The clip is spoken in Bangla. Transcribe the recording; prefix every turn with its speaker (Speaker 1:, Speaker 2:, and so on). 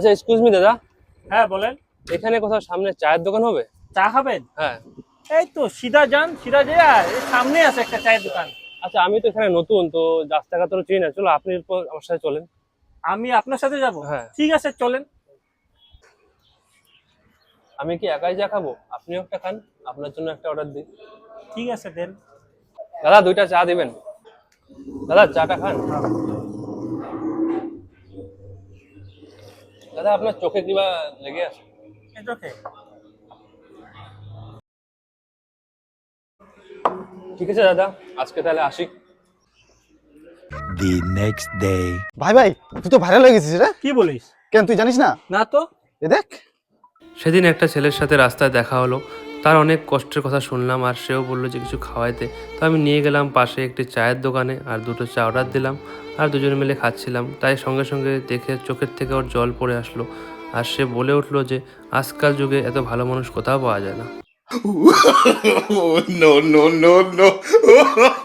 Speaker 1: আচ্ছা, এক্সকিউজ মি দাদা,
Speaker 2: হ্যাঁ বলেন।
Speaker 1: এখানে কোথাও সামনে চায়ের দোকান হবে?
Speaker 2: চা খাবেন?
Speaker 1: হ্যাঁ।
Speaker 2: এই তো সিধা যান, সিধা যেয়ে এই সামনে আছে একটা চায়ের দোকান।
Speaker 1: আচ্ছা, আমি তো এখানে নতুন, তো রাস্তাঘাট তো চিনি না, চলো আপনি এরপর আমার সাথে চলেন।
Speaker 2: আমি আপনার সাথে যাব?
Speaker 1: হ্যাঁ।
Speaker 2: ঠিক আছে চলেন।
Speaker 1: আমি কি একাই চা খাবো? আপনিও একটা খান, আপনার জন্য একটা অর্ডার দিই।
Speaker 2: ঠিক আছে দেন।
Speaker 1: দাদা, 2টা চা দিবেন। দাদা, চাটা খান। দাদা, আপনার চোখে কিবা লেগে আছে?
Speaker 2: এই ওকে।
Speaker 1: ঠিক আছে দাদা, আজকে তাহলে আসি।
Speaker 3: The next day.
Speaker 4: ভাই ভাই, তুই তো ভাইরাল হয়ে গেছিস রে।
Speaker 2: কি বলিস?
Speaker 4: কেন তুই জানিস না?
Speaker 2: না তো।
Speaker 4: এ দেখ।
Speaker 1: সেদিন একটা ছেলের সাথে রাস্তায় দেখা হলো, তার অনেক কষ্টের কথা শুনলাম, আর সেও বললো যে কিছু খাওয়াইতে। তো আমি নিয়ে গেলাম পাশে একটি চায়ের দোকানে, আর 2টো চা অর্ডার দিলাম, আর দুজনে মিলে খাচ্ছিলাম। তাই সঙ্গে সঙ্গে দেখে চোখের থেকে ওর জল পড়ে আসলো, আর সে বলে উঠলো যে আজকাল যুগে এত ভালো মানুষ কোথাও পাওয়া যায় না।
Speaker 3: No, no, no, no.